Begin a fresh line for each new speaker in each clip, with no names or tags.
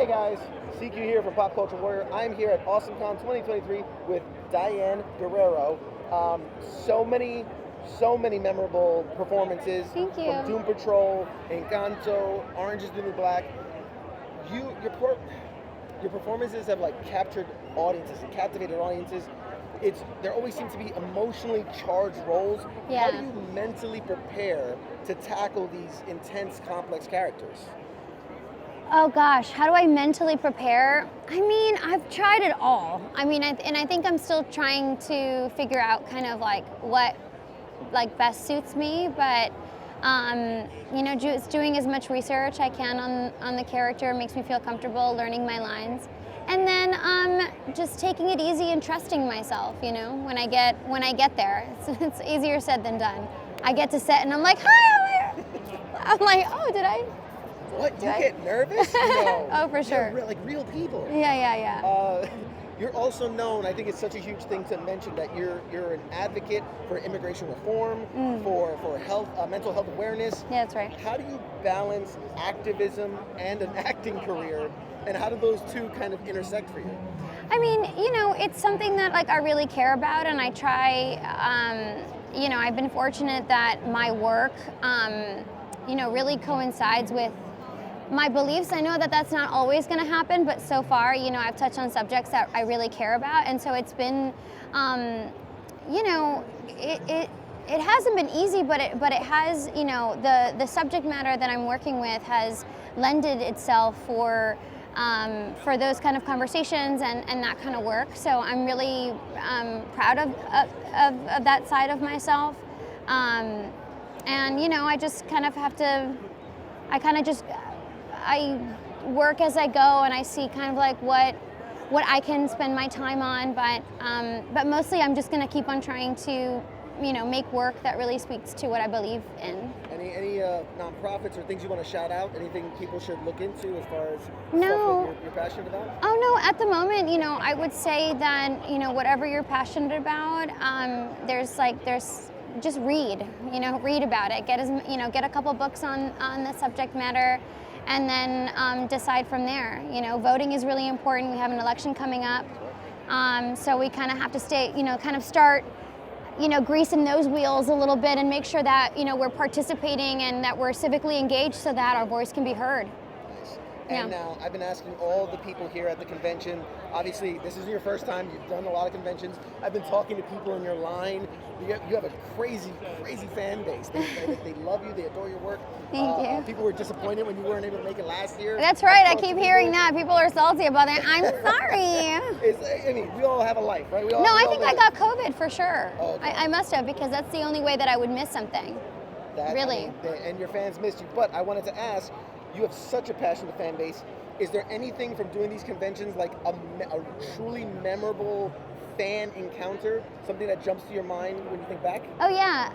guys, CQ here from Pop Culture Warrior. I'm here at AwesomeCon 2023 with Diane Guerrero. So many memorable performances.
Thank you.
From Doom Patrol, Encanto, Orange is the New Black. Your performances have like captured audiences and captivated audiences. There always seem to be emotionally charged roles.
Yeah.
How do you mentally prepare to tackle these intense, complex characters?
Oh gosh, how do I mentally prepare? I mean, I've tried it all. I mean, I think I'm still trying to figure out kind of like what like best suits me, but you know, just doing as much research I can on the character makes me feel comfortable learning my lines. And then just taking it easy and trusting myself, you know, when I get there. It's easier said than done. I get to set and I'm like, hi, I'm like, oh, did I?
What? You get nervous? No.
Oh, for sure.
You're like real people.
Yeah.
You're also known, I think it's such a huge thing to mention, that you're an advocate for immigration reform, for health, mental health awareness.
Yeah, that's right.
How do you balance activism and an acting career, and how do those two kind of intersect for you?
I mean, you know, it's something that like I really care about, and I try, you know, I've been fortunate that my work, you know, really coincides with my beliefs. I know that that's not always going to happen, but so far, you know, I've touched on subjects that I really care about, and so it's been, you know, it hasn't been easy, but it has, you know, the subject matter that I'm working with has lended itself for those kind of conversations and that kind of work. So I'm really proud of that side of myself, and you know, I just kind of have to, I work as I go, and I see kind of like what I can spend my time on, but mostly I'm just going to keep on trying to, you know, make work that really speaks to what I believe in.
Any nonprofits or things you want to shout out? Anything people should look into as far as
No.
stuff that you're passionate about?
Oh no, at the moment, you know, I would say that, you know, whatever you're passionate about, there's just read about it. Get a couple books on the subject matter, and then decide from there. You know, voting is really important. We have an election coming up, so we kind of have to start, you know, greasing those wheels a little bit and make sure that, you know, we're participating and that we're civically engaged so that our voice can be heard.
And now I've been asking all the people here at the convention. Obviously, this isn't your first time. You've done a lot of conventions. I've been talking to people in your line. You have a crazy fan base. They love you. They adore your work.
Thank you.
People were disappointed when you weren't able to make it last year.
That's right. I keep hearing that. People are salty about that. I'm sorry.
I mean, we all have a life, right?
I think I got COVID for sure.
Oh, okay.
I must have, because that's the only way that I would miss something. Really.
I mean, and your fans missed you. But I wanted to ask, you have such a passionate fan base. Is there anything from doing these conventions, like a truly memorable fan encounter, something that jumps to your mind when you think back?
Oh yeah.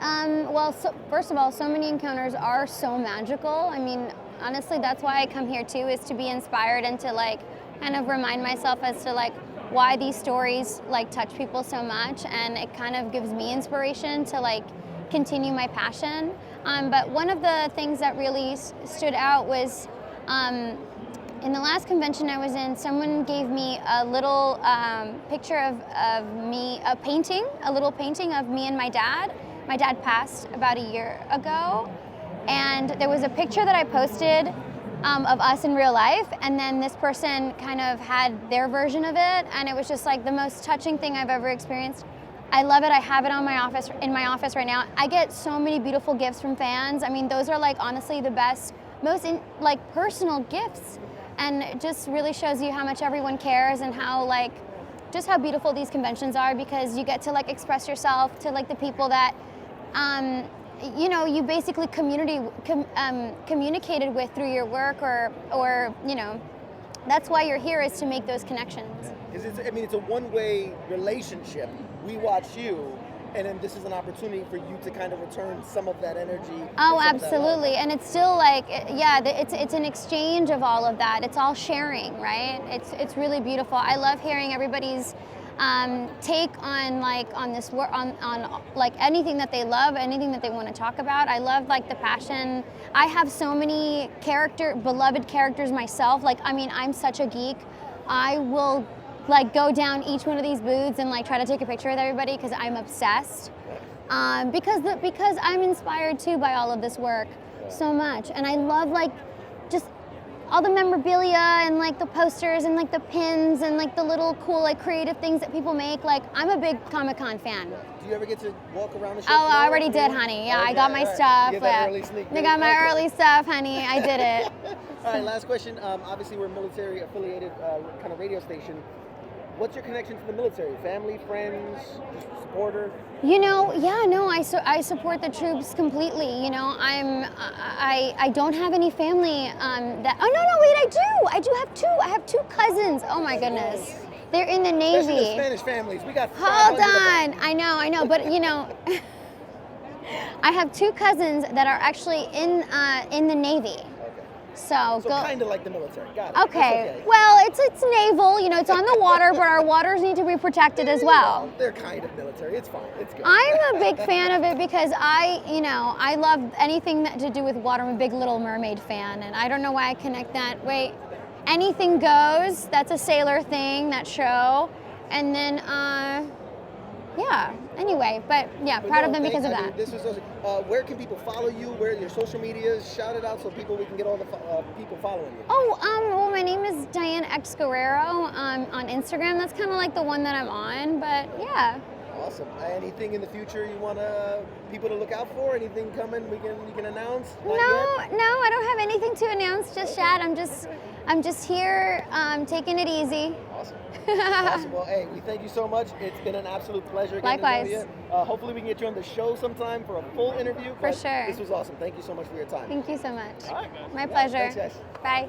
Well, first of all, so many encounters are so magical. I mean, honestly, that's why I come here too, is to be inspired and to like kind of remind myself as to like why these stories like touch people so much, and it kind of gives me inspiration to like continue my passion. But one of the things that really stood out was in the last convention I was in, someone gave me a little picture of me, a little painting of me and my dad. My dad passed about a year ago, and there was a picture that I posted of us in real life, and then this person kind of had their version of it, and it was just like the most touching thing I've ever experienced. I love it. I have it in my office right now. I get so many beautiful gifts from fans. I mean, those are like honestly the best, most personal gifts, and it just really shows you how much everyone cares and how like just how beautiful these conventions are, because you get to like express yourself to like the people that you know, you basically communicated with through your work, or you know, that's why you're here, is to make those connections.
It's a one-way relationship. We watch you, and then this is an opportunity for you to kind of return some of that energy.
Oh, absolutely. And it's still like, it's an exchange of all of that. It's all sharing, right? It's really beautiful. I love hearing everybody's take on like on this work on like anything that they love, anything that they want to talk about. I love like the passion. I have so many beloved characters myself. Like, I mean, I'm such a geek. I will like go down each one of these booths and like try to take a picture with everybody because I'm obsessed. Because I'm inspired too by all of this work so much, and I love like just all the memorabilia and like the posters and like the pins and like the little cool like creative things that people make. Like, I'm a big Comic-Con fan.
Do you ever get to walk around the show?
Oh, I already did, honey. Yeah, I got my stuff. I got my early stuff, honey. I did it.
All right, last question. Obviously, we're a military affiliated kind of radio station. What's your connection to the military? Family, friends, just supporter?
You know, yeah, no, I support the troops completely. You know, I don't have any family that. Oh no, wait, I do have two. I have two cousins. Oh my goodness, they're in the Navy.
Especially the Spanish families. We got.
Hold on, I know, but you know, I have two cousins that are actually in the Navy. So
kind of like the military. Got it.
Okay. Well, it's naval. You know, it's on the water, but our waters need to be protected as well.
They're kind of military. It's fine. It's good.
I'm a big fan of it because I love anything to do with water. I'm a big Little Mermaid fan, and I don't know why I connect that. Wait, Anything Goes. That's a sailor thing. That show, and then yeah. Anyway, but yeah, proud of them because of that.
This was where can people follow you? Where are your social medias? Shout it out so we can get all the people following you.
Oh, well, my name is Diane Guerrero on Instagram. That's kind of like the one that I'm on, but yeah.
Awesome. Anything in the future you want people to look out for? Anything coming you can announce?
No, I don't have anything to announce just yet. I'm just here taking it easy.
Awesome. Awesome. Well, hey, we thank you so much. It's been an absolute pleasure.
Likewise.
To know you. Hopefully we can get you on the show sometime for a full interview.
For sure.
This was awesome. Thank you so much for your time.
Thank you so much.
All right.
My pleasure.
Thanks, guys.
Bye.